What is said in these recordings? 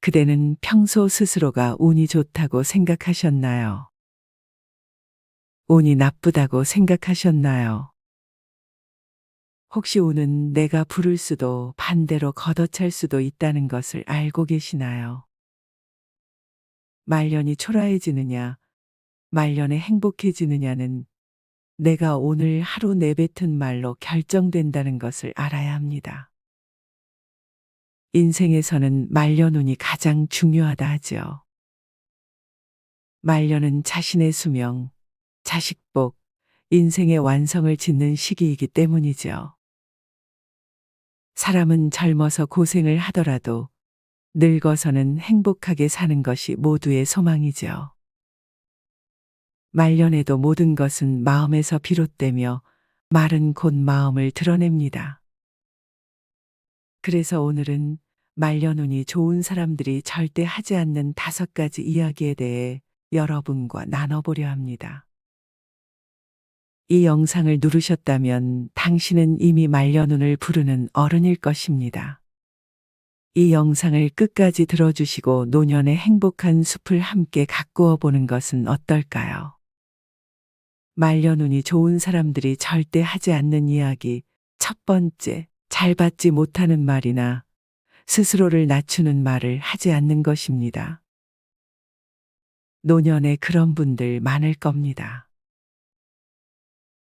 그대는 평소 스스로가 운이 좋다고 생각하셨나요? 운이 나쁘다고 생각하셨나요? 혹시 운은 내가 부를 수도 반대로 걷어찰 수도 있다는 것을 알고 계시나요? 말년이 초라해지느냐, 말년에 행복해지느냐는 내가 오늘 하루 내뱉은 말로 결정된다는 것을 알아야 합니다. 인생에서는 말년운이 가장 중요하다 하지요. 말년은 자신의 수명, 자식복, 인생의 완성을 짓는 시기이기 때문이지요. 사람은 젊어서 고생을 하더라도 늙어서는 행복하게 사는 것이 모두의 소망이지요. 말년에도 모든 것은 마음에서 비롯되며 말은 곧 마음을 드러냅니다. 그래서 오늘은 말년운이 좋은 사람들이 절대 하지 않는 5가지 이야기에 대해 여러분과 나눠보려 합니다. 이 영상을 누르셨다면 당신은 이미 말년운을 부르는 어른일 것입니다. 이 영상을 끝까지 들어주시고 노년의 행복한 숲을 함께 가꾸어 보는 것은 어떨까요? 말년운이 좋은 사람들이 절대 하지 않는 이야기. 첫 번째, 잘 받지 못하는 말이나 스스로를 낮추는 말을 하지 않는 것입니다. 노년에 그런 분들 많을 겁니다.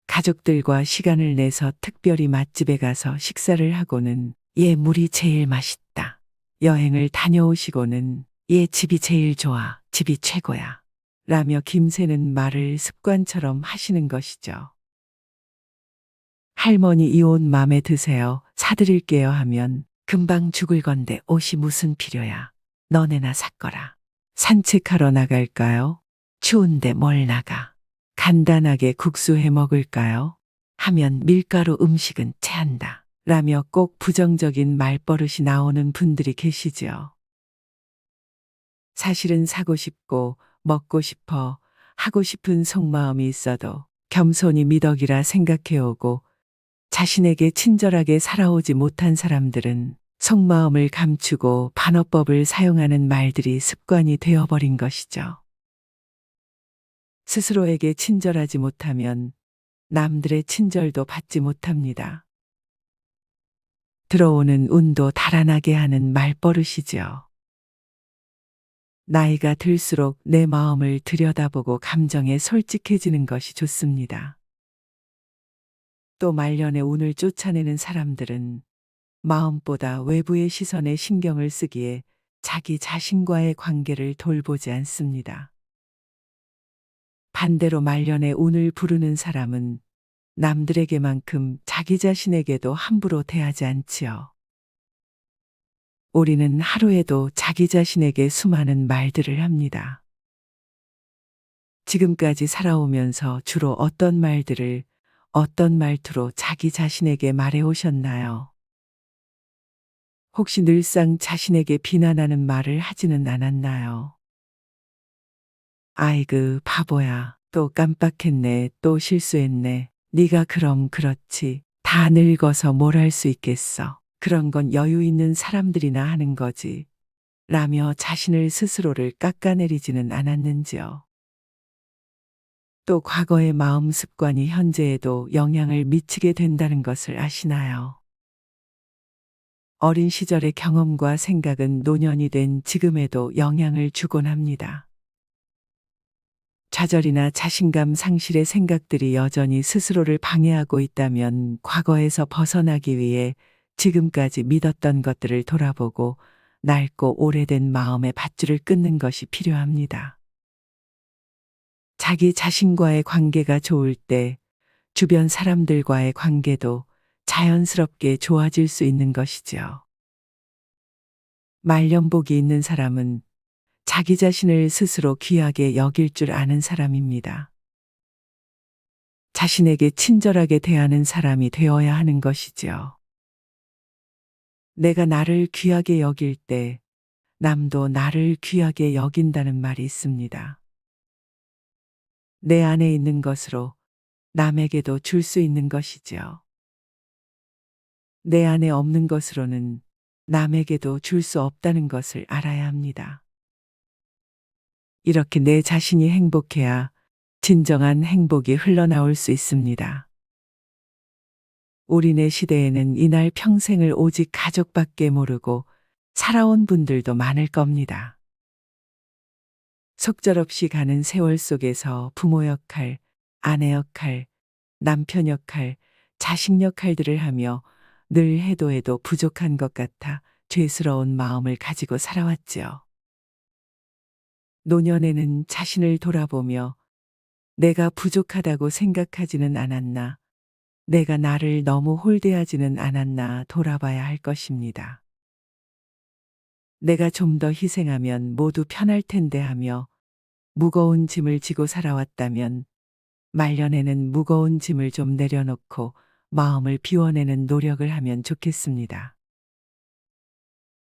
가족들과 시간을 내서 특별히 맛집에 가서 식사를 하고는 얘 물이 제일 맛있다. 여행을 다녀오시고는 얘 집이 제일 좋아. 집이 최고야. 라며 김새는 말을 습관처럼 하시는 것이죠. 할머니 이 옷 맘에 드세요. 사드릴게요 하면 금방 죽을 건데 옷이 무슨 필요야. 너네나 샀거라. 산책하러 나갈까요? 추운데 뭘 나가. 간단하게 국수 해 먹을까요? 하면 밀가루 음식은 체한다. 라며 꼭 부정적인 말버릇이 나오는 분들이 계시지요. 사실은 사고 싶고 먹고 싶어 하고 싶은 속마음이 있어도 겸손히 미덕이라 생각해오고 자신에게 친절하게 살아오지 못한 사람들은 속마음을 감추고 반어법을 사용하는 말들이 습관이 되어버린 것이죠. 스스로에게 친절하지 못하면 남들의 친절도 받지 못합니다. 들어오는 운도 달아나게 하는 말버릇이지요. 나이가 들수록 내 마음을 들여다보고 감정에 솔직해지는 것이 좋습니다. 또 말년에 운을 쫓아내는 사람들은 마음보다 외부의 시선에 신경을 쓰기에 자기 자신과의 관계를 돌보지 않습니다. 반대로 말년에 운을 부르는 사람은 남들에게만큼 자기 자신에게도 함부로 대하지 않지요. 우리는 하루에도 자기 자신에게 수많은 말들을 합니다. 지금까지 살아오면서 주로 어떤 말들을 어떤 말투로 자기 자신에게 말해 오셨나요? 혹시 늘상 자신에게 비난하는 말을 하지는 않았나요? 아이고 바보야. 또 깜빡했네. 또 실수했네. 네가 그럼 그렇지. 다 늙어서 뭘 할 수 있겠어. 그런 건 여유 있는 사람들이나 하는 거지. 라며 자신을 스스로를 깎아내리지는 않았는지요. 또 과거의 마음 습관이 현재에도 영향을 미치게 된다는 것을 아시나요? 어린 시절의 경험과 생각은 노년이 된 지금에도 영향을 주곤 합니다. 좌절이나 자신감 상실의 생각들이 여전히 스스로를 방해하고 있다면 과거에서 벗어나기 위해 지금까지 믿었던 것들을 돌아보고 낡고 오래된 마음의 밧줄을 끊는 것이 필요합니다. 자기 자신과의 관계가 좋을 때 주변 사람들과의 관계도 자연스럽게 좋아질 수 있는 것이지요. 말년복이 있는 사람은 자기 자신을 스스로 귀하게 여길 줄 아는 사람입니다. 자신에게 친절하게 대하는 사람이 되어야 하는 것이지요. 내가 나를 귀하게 여길 때 남도 나를 귀하게 여긴다는 말이 있습니다. 내 안에 있는 것으로 남에게도 줄 수 있는 것이지요. 내 안에 없는 것으로는 남에게도 줄 수 없다는 것을 알아야 합니다. 이렇게 내 자신이 행복해야 진정한 행복이 흘러나올 수 있습니다. 우리네 시대에는 이날 평생을 오직 가족밖에 모르고 살아온 분들도 많을 겁니다. 속절없이 가는 세월 속에서 부모 역할, 아내 역할, 남편 역할, 자식 역할들을 하며 늘 해도 해도 부족한 것 같아 죄스러운 마음을 가지고 살아왔지요. 노년에는 자신을 돌아보며 내가 부족하다고 생각하지는 않았나, 내가 나를 너무 홀대하지는 않았나 돌아봐야 할 것입니다. 내가 좀 더 희생하면 모두 편할 텐데 하며 무거운 짐을 지고 살아왔다면 말년에는 무거운 짐을 좀 내려놓고 마음을 비워내는 노력을 하면 좋겠습니다.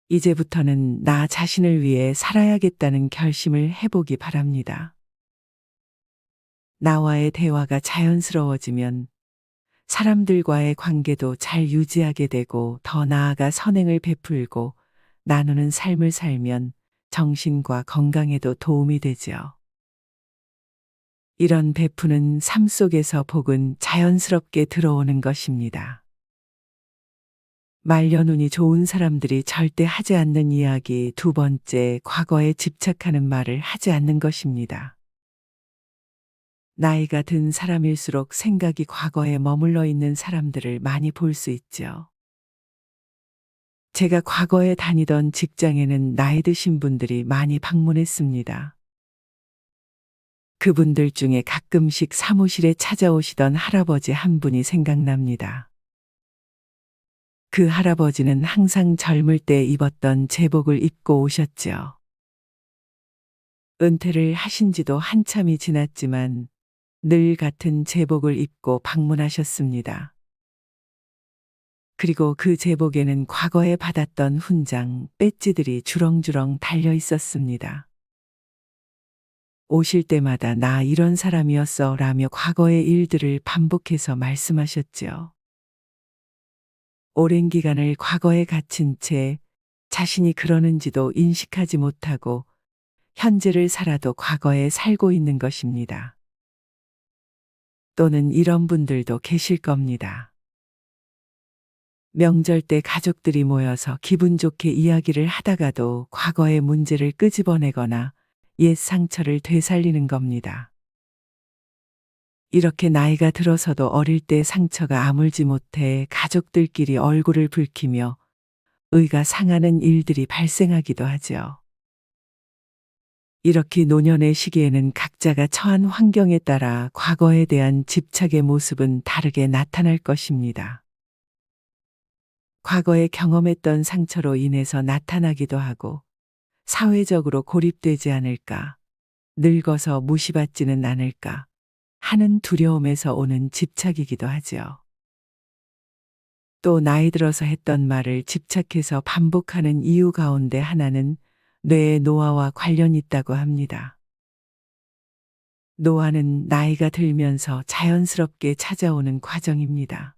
이제부터는 나 자신을 위해 살아야겠다는 결심을 해보기 바랍니다. 나와의 대화가 자연스러워지면 사람들과의 관계도 잘 유지하게 되고 더 나아가 선행을 베풀고 나누는 삶을 살면 정신과 건강에도 도움이 되지요. 이런 베푸는 삶 속에서 복은 자연스럽게 들어오는 것입니다. 말년운이 좋은 사람들이 절대 하지 않는 이야기 두 번째, 과거에 집착하는 말을 하지 않는 것입니다. 나이가 든 사람일수록 생각이 과거에 머물러 있는 사람들을 많이 볼 수 있죠. 제가 과거에 다니던 직장에는 나이 드신 분들이 많이 방문했습니다. 그분들 중에 가끔씩 사무실에 찾아오시던 할아버지 한 분이 생각납니다. 그 할아버지는 항상 젊을 때 입었던 제복을 입고 오셨지요. 은퇴를 하신 지도 한참이 지났지만 늘 같은 제복을 입고 방문하셨습니다. 그리고 그 제복에는 과거에 받았던 훈장, 배지들이 주렁주렁 달려 있었습니다. 오실 때마다 나 이런 사람이었어 라며 과거의 일들을 반복해서 말씀하셨지요. 오랜 기간을 과거에 갇힌 채 자신이 그러는지도 인식하지 못하고 현재를 살아도 과거에 살고 있는 것입니다. 또는 이런 분들도 계실 겁니다. 명절 때 가족들이 모여서 기분 좋게 이야기를 하다가도 과거의 문제를 끄집어내거나 옛 상처를 되살리는 겁니다. 이렇게 나이가 들어서도 어릴 때 상처가 아물지 못해 가족들끼리 얼굴을 붉히며 의가 상하는 일들이 발생하기도 하죠. 이렇게 노년의 시기에는 각자가 처한 환경에 따라 과거에 대한 집착의 모습은 다르게 나타날 것입니다. 과거에 경험했던 상처로 인해서 나타나기도 하고 사회적으로 고립되지 않을까, 늙어서 무시받지는 않을까 하는 두려움에서 오는 집착이기도 하지요. 또 나이 들어서 했던 말을 집착해서 반복하는 이유 가운데 하나는 뇌의 노화와 관련이 있다고 합니다. 노화는 나이가 들면서 자연스럽게 찾아오는 과정입니다.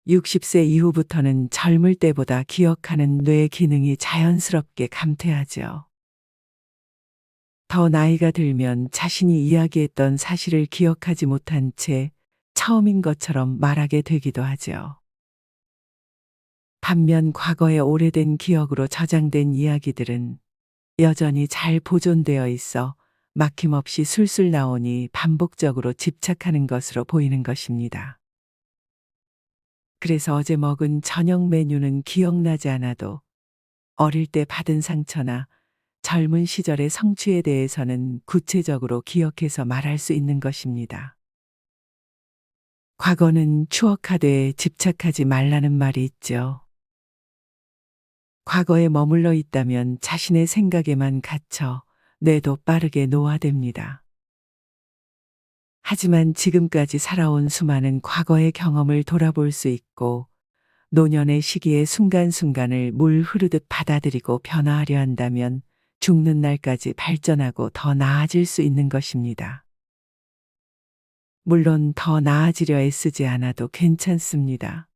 60세 이후부터는 젊을 때보다 기억하는 뇌 기능이 자연스럽게 감퇴하죠. 더 나이가 들면 자신이 이야기했던 사실을 기억하지 못한 채 처음인 것처럼 말하게 되기도 하죠. 반면 과거의 오래된 기억으로 저장된 이야기들은 여전히 잘 보존되어 있어 막힘없이 술술 나오니 반복적으로 집착하는 것으로 보이는 것입니다. 그래서 어제 먹은 저녁 메뉴는 기억나지 않아도 어릴 때 받은 상처나 젊은 시절의 성취에 대해서는 구체적으로 기억해서 말할 수 있는 것입니다. 과거는 추억하되 집착하지 말라는 말이 있죠. 과거에 머물러 있다면 자신의 생각에만 갇혀 뇌도 빠르게 노화됩니다. 하지만 지금까지 살아온 수많은 과거의 경험을 돌아볼 수 있고 노년의 시기의 순간순간을 물 흐르듯 받아들이고 변화하려 한다면 죽는 날까지 발전하고 더 나아질 수 있는 것입니다. 물론 더 나아지려 애쓰지 않아도 괜찮습니다.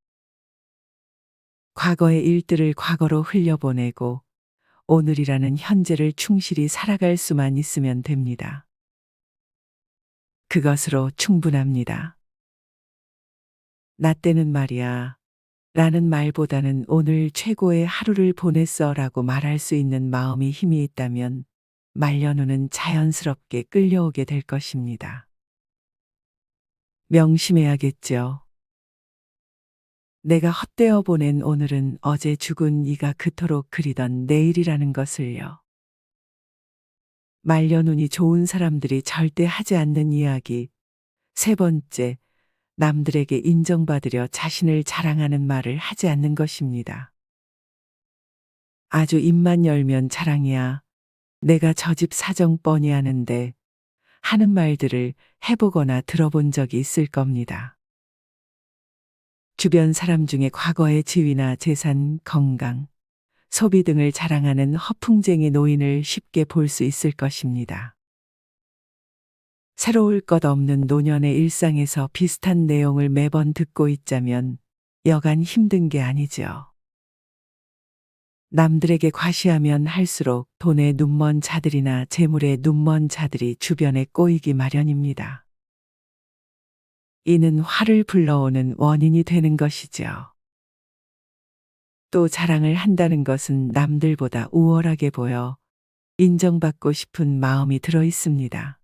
과거의 일들을 과거로 흘려보내고 오늘이라는 현재를 충실히 살아갈 수만 있으면 됩니다. 그것으로 충분합니다. 나 때는 말이야 라는 말보다는 오늘 최고의 하루를 보냈어 라고 말할 수 있는 마음이 힘이 있다면 말년운은 자연스럽게 끌려오게 될 것입니다. 명심해야겠죠. 내가 헛되어 보낸 오늘은 어제 죽은 이가 그토록 그리던 내일이라는 것을요. 말년운이 좋은 사람들이 절대 하지 않는 이야기. 세 번째, 남들에게 인정받으려 자신을 자랑하는 말을 하지 않는 것입니다. 아주 입만 열면 자랑이야. 내가 저 집 사정 뻔히 아는데 하는 말들을 해보거나 들어본 적이 있을 겁니다. 주변 사람 중에 과거의 지위나 재산, 건강, 소비 등을 자랑하는 허풍쟁이 노인을 쉽게 볼 수 있을 것입니다. 새로울 것 없는 노년의 일상에서 비슷한 내용을 매번 듣고 있자면 여간 힘든 게 아니죠. 남들에게 과시하면 할수록 돈에 눈먼 자들이나 재물에 눈먼 자들이 주변에 꼬이기 마련입니다. 이는 화를 불러오는 원인이 되는 것이죠. 또 자랑을 한다는 것은 남들보다 우월하게 보여 인정받고 싶은 마음이 들어 있습니다.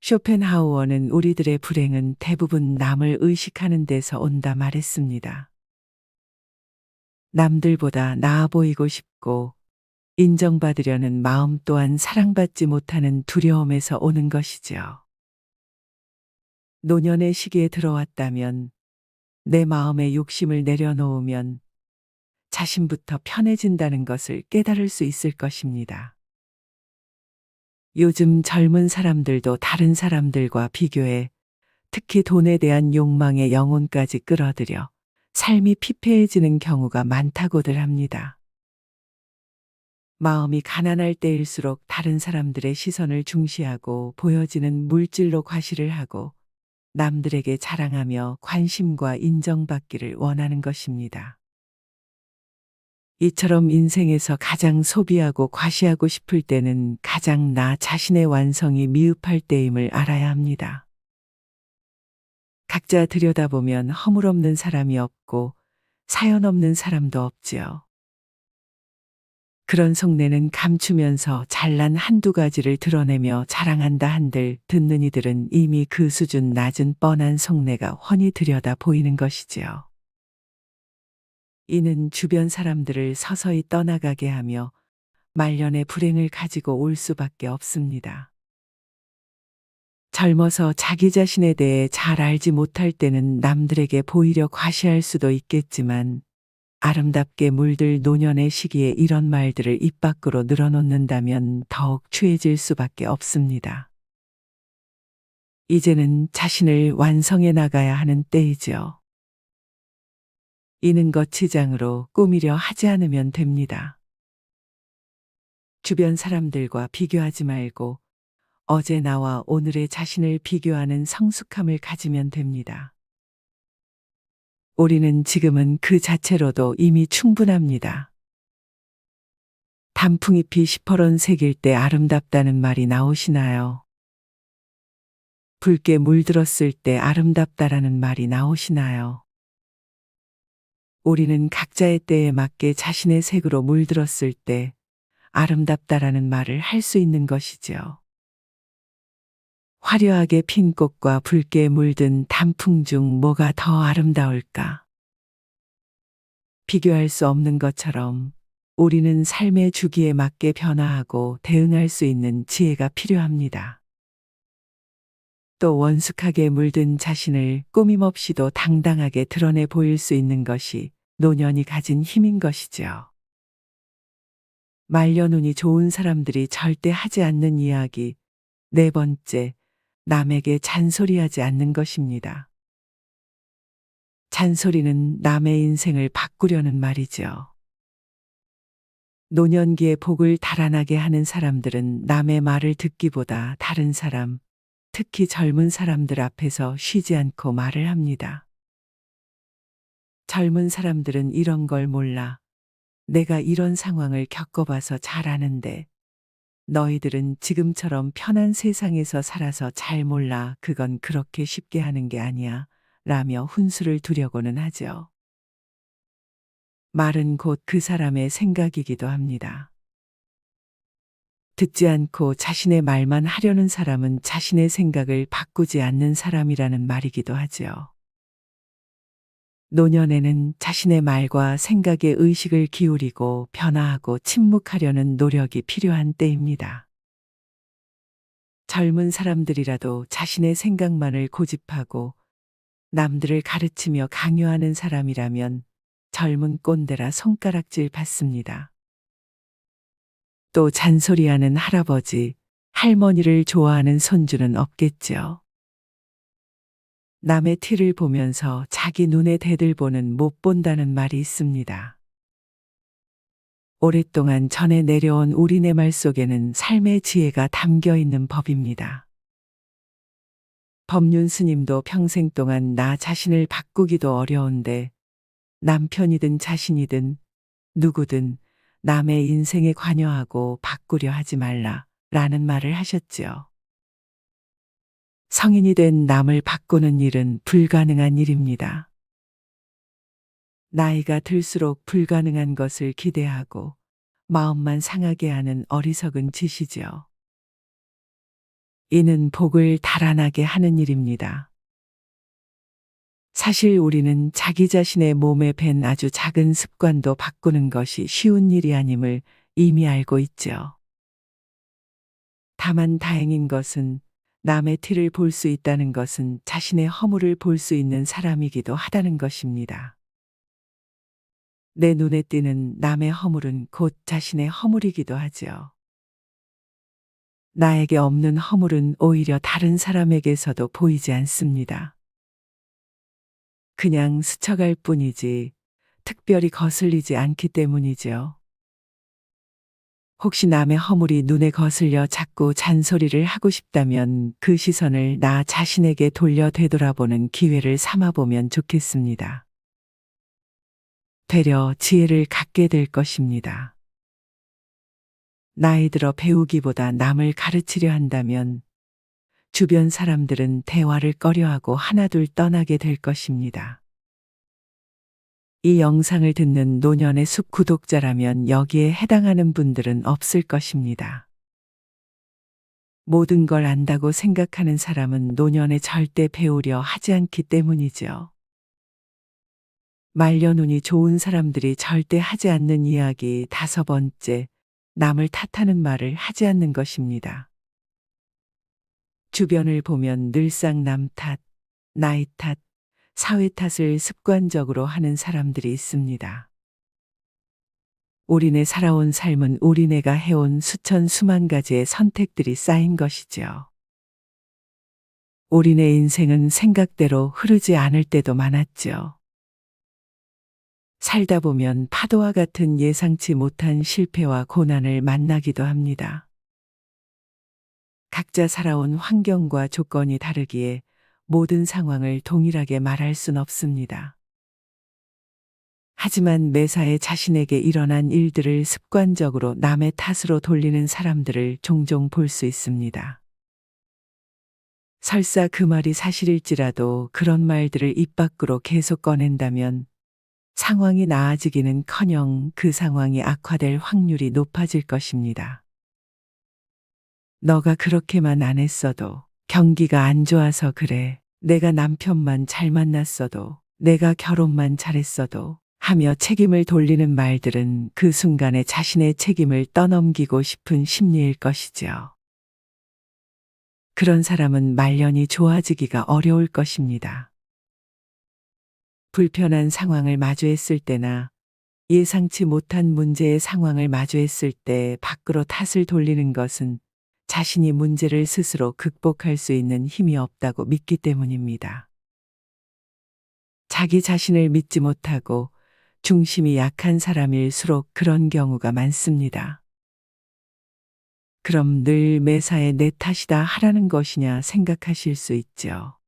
쇼펜하우어는 우리들의 불행은 대부분 남을 의식하는 데서 온다 말했습니다. 남들보다 나아 보이고 싶고 인정받으려는 마음 또한 사랑받지 못하는 두려움에서 오는 것이죠. 노년의 시기에 들어왔다면 내 마음의 욕심을 내려놓으면 자신부터 편해진다는 것을 깨달을 수 있을 것입니다. 요즘 젊은 사람들도 다른 사람들과 비교해 특히 돈에 대한 욕망의 영혼까지 끌어들여 삶이 피폐해지는 경우가 많다고들 합니다. 마음이 가난할 때일수록 다른 사람들의 시선을 중시하고 보여지는 물질로 과시를 하고 남들에게 자랑하며 관심과 인정받기를 원하는 것입니다. 이처럼 인생에서 가장 소비하고 과시하고 싶을 때는 가장 나 자신의 완성이 미흡할 때임을 알아야 합니다. 각자 들여다보면 허물없는 사람이 없고 사연 없는 사람도 없지요. 그런 속내는 감추면서 잘난 한두 가지를 드러내며 자랑한다 한들 듣는 이들은 이미 그 수준 낮은 뻔한 속내가 훤히 들여다 보이는 것이지요. 이는 주변 사람들을 서서히 떠나가게 하며 말년의 불행을 가지고 올 수밖에 없습니다. 젊어서 자기 자신에 대해 잘 알지 못할 때는 남들에게 보이려 과시할 수도 있겠지만 아름답게 물들 노년의 시기에 이런 말들을 입 밖으로 늘어놓는다면 더욱 추해질 수밖에 없습니다. 이제는 자신을 완성해 나가야 하는 때이죠. 이는 거치장으로 꾸미려 하지 않으면 됩니다. 주변 사람들과 비교하지 말고 어제 나와 오늘의 자신을 비교하는 성숙함을 가지면 됩니다. 우리는 지금은 그 자체로도 이미 충분합니다. 단풍잎이 시퍼런 색일 때 아름답다는 말이 나오시나요? 붉게 물들었을 때 아름답다라는 말이 나오시나요? 우리는 각자의 때에 맞게 자신의 색으로 물들었을 때 아름답다라는 말을 할 수 있는 것이지요. 화려하게 핀 꽃과 붉게 물든 단풍 중 뭐가 더 아름다울까? 비교할 수 없는 것처럼 우리는 삶의 주기에 맞게 변화하고 대응할 수 있는 지혜가 필요합니다. 또 원숙하게 물든 자신을 꾸밈없이도 당당하게 드러내 보일 수 있는 것이 노년이 가진 힘인 것이죠. 말년운이 좋은 사람들이 절대 하지 않는 이야기. 네 번째, 남에게 잔소리하지 않는 것입니다. 잔소리는 남의 인생을 바꾸려는 말이죠. 노년기에 복을 달아나게 하는 사람들은 남의 말을 듣기보다 다른 사람, 특히 젊은 사람들 앞에서 쉬지 않고 말을 합니다. 젊은 사람들은 이런 걸 몰라. 내가 이런 상황을 겪어봐서 잘 아는데 너희들은 지금처럼 편한 세상에서 살아서 잘 몰라. 그건 그렇게 쉽게 하는 게 아니야. 라며 훈수를 두려고는 하죠. 말은 곧 그 사람의 생각이기도 합니다. 듣지 않고 자신의 말만 하려는 사람은 자신의 생각을 바꾸지 않는 사람이라는 말이기도 하지요. 노년에는 자신의 말과 생각에 의식을 기울이고 변화하고 침묵하려는 노력이 필요한 때입니다. 젊은 사람들이라도 자신의 생각만을 고집하고 남들을 가르치며 강요하는 사람이라면 젊은 꼰대라 손가락질 받습니다. 또 잔소리하는 할아버지, 할머니를 좋아하는 손주는 없겠죠. 남의 티를 보면서 자기 눈에 대들보는 못 본다는 말이 있습니다. 오랫동안 전해 내려온 우리네 말 속에는 삶의 지혜가 담겨 있는 법입니다. 법륜 스님도 평생 동안 나 자신을 바꾸기도 어려운데 남편이든 자신이든 누구든 남의 인생에 관여하고 바꾸려 하지 말라 라는 말을 하셨지요. 성인이 된 남을 바꾸는 일은 불가능한 일입니다. 나이가 들수록 불가능한 것을 기대하고 마음만 상하게 하는 어리석은 짓이지요. 이는 복을 달아나게 하는 일입니다. 사실 우리는 자기 자신의 몸에 밴 아주 작은 습관도 바꾸는 것이 쉬운 일이 아님을 이미 알고 있죠. 다만 다행인 것은 남의 티를 볼 수 있다는 것은 자신의 허물을 볼 수 있는 사람이기도 하다는 것입니다. 내 눈에 띄는 남의 허물은 곧 자신의 허물이기도 하지요. 나에게 없는 허물은 오히려 다른 사람에게서도 보이지 않습니다. 그냥 스쳐갈 뿐이지 특별히 거슬리지 않기 때문이지요. 혹시 남의 허물이 눈에 거슬려 자꾸 잔소리를 하고 싶다면 그 시선을 나 자신에게 돌려 되돌아보는 기회를 삼아보면 좋겠습니다. 되려 지혜를 갖게 될 것입니다. 나이 들어 배우기보다 남을 가르치려 한다면 주변 사람들은 대화를 꺼려하고 하나둘 떠나게 될 것입니다. 이 영상을 듣는 노년의 숲 구독자라면 여기에 해당하는 분들은 없을 것입니다. 모든 걸 안다고 생각하는 사람은 노년에 절대 배우려 하지 않기 때문이죠. 말려눈이 좋은 사람들이 절대 하지 않는 이야기 5번째, 남을 탓하는 말을 하지 않는 것입니다. 주변을 보면 늘상 남 탓, 나이 탓, 사회 탓을 습관적으로 하는 사람들이 있습니다. 우리네 살아온 삶은 우리네가 해온 수천 수만 가지의 선택들이 쌓인 것이죠. 우리네 인생은 생각대로 흐르지 않을 때도 많았죠. 살다 보면 파도와 같은 예상치 못한 실패와 고난을 만나기도 합니다. 각자 살아온 환경과 조건이 다르기에 모든 상황을 동일하게 말할 순 없습니다. 하지만 매사에 자신에게 일어난 일들을 습관적으로 남의 탓으로 돌리는 사람들을 종종 볼 수 있습니다. 설사 그 말이 사실일지라도 그런 말들을 입 밖으로 계속 꺼낸다면 상황이 나아지기는커녕 그 상황이 악화될 확률이 높아질 것입니다. 너가 그렇게만 안 했어도 경기가 안 좋아서 그래. 내가 남편만 잘 만났어도 내가 결혼만 잘했어도 하며 책임을 돌리는 말들은 그 순간에 자신의 책임을 떠넘기고 싶은 심리일 것이죠. 그런 사람은 말년이 좋아지기가 어려울 것입니다. 불편한 상황을 마주했을 때나 예상치 못한 문제의 상황을 마주했을 때 밖으로 탓을 돌리는 것은 자신이 문제를 스스로 극복할 수 있는 힘이 없다고 믿기 때문입니다. 자기 자신을 믿지 못하고 중심이 약한 사람일수록 그런 경우가 많습니다. 그럼 늘 매사에 내 탓이다 하라는 것이냐 생각하실 수 있죠.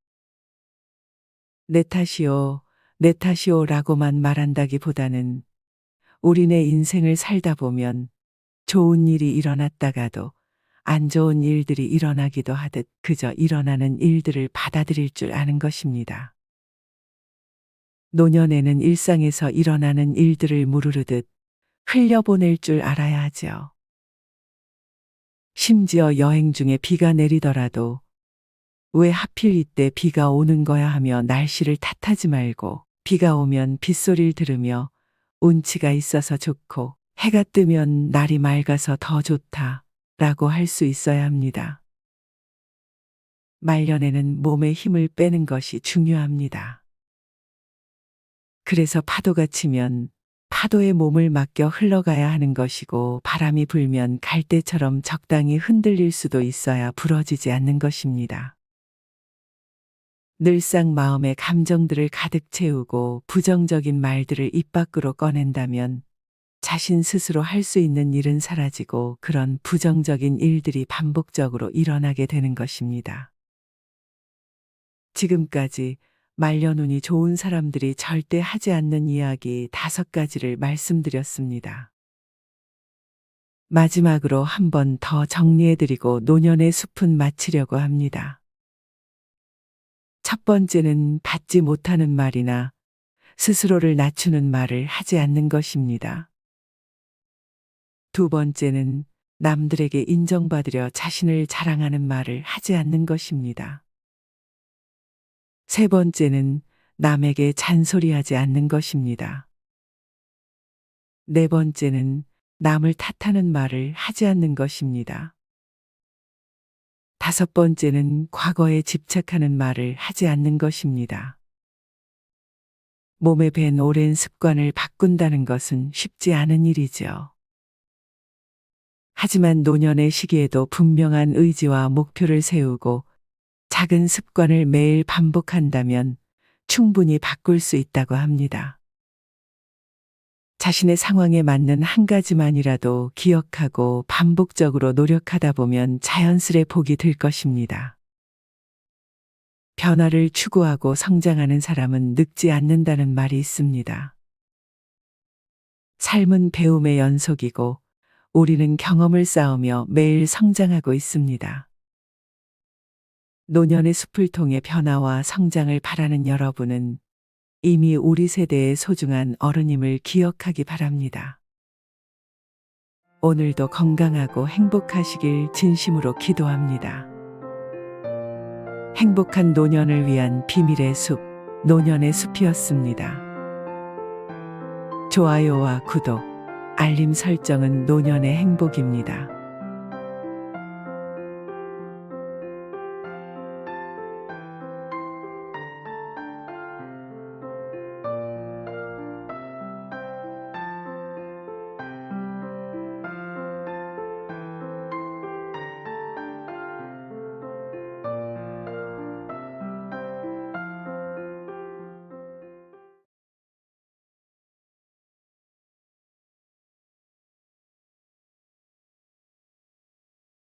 내 탓이요. 내 탓이오라고만 말한다기보다는 우리네 인생을 살다 보면 좋은 일이 일어났다가도 안 좋은 일들이 일어나기도 하듯 그저 일어나는 일들을 받아들일 줄 아는 것입니다. 노년에는 일상에서 일어나는 일들을 무르르듯 흘려보낼 줄 알아야 하죠. 심지어 여행 중에 비가 내리더라도 왜 하필 이때 비가 오는 거야 하며 날씨를 탓하지 말고 비가 오면 빗소리를 들으며 운치가 있어서 좋고 해가 뜨면 날이 맑아서 더 좋다 라고 할 수 있어야 합니다. 말년에는 몸에 힘을 빼는 것이 중요합니다. 그래서 파도가 치면 파도에 몸을 맡겨 흘러가야 하는 것이고 바람이 불면 갈대처럼 적당히 흔들릴 수도 있어야 부러지지 않는 것입니다. 늘상 마음의 감정들을 가득 채우고 부정적인 말들을 입 밖으로 꺼낸다면 자신 스스로 할 수 있는 일은 사라지고 그런 부정적인 일들이 반복적으로 일어나게 되는 것입니다. 지금까지 말년운이 좋은 사람들이 절대 하지 않는 이야기 5가지를 말씀드렸습니다. 마지막으로 한 번 더 정리해드리고 노년의 숲은 마치려고 합니다. 첫 번째는 받지 못하는 말이나 스스로를 낮추는 말을 하지 않는 것입니다. 두 번째는 남들에게 인정받으려 자신을 자랑하는 말을 하지 않는 것입니다. 세 번째는 남에게 잔소리하지 않는 것입니다. 네 번째는 남을 탓하는 말을 하지 않는 것입니다. 다섯 번째는 과거에 집착하는 말을 하지 않는 것입니다. 몸에 밴 오랜 습관을 바꾼다는 것은 쉽지 않은 일이죠. 하지만 노년의 시기에도 분명한 의지와 목표를 세우고 작은 습관을 매일 반복한다면 충분히 바꿀 수 있다고 합니다. 자신의 상황에 맞는 한 가지만이라도 기억하고 반복적으로 노력하다 보면 자연스레 복이 들 것입니다. 변화를 추구하고 성장하는 사람은 늙지 않는다는 말이 있습니다. 삶은 배움의 연속이고 우리는 경험을 쌓으며 매일 성장하고 있습니다. 노년의 숲을 통해 변화와 성장을 바라는 여러분은 이미 우리 세대의 소중한 어른임을 기억하기 바랍니다. 오늘도 건강하고 행복하시길 진심으로 기도합니다. 행복한 노년을 위한 비밀의 숲, 노년의 숲이었습니다. 좋아요와 구독, 알림 설정은 노년의 행복입니다.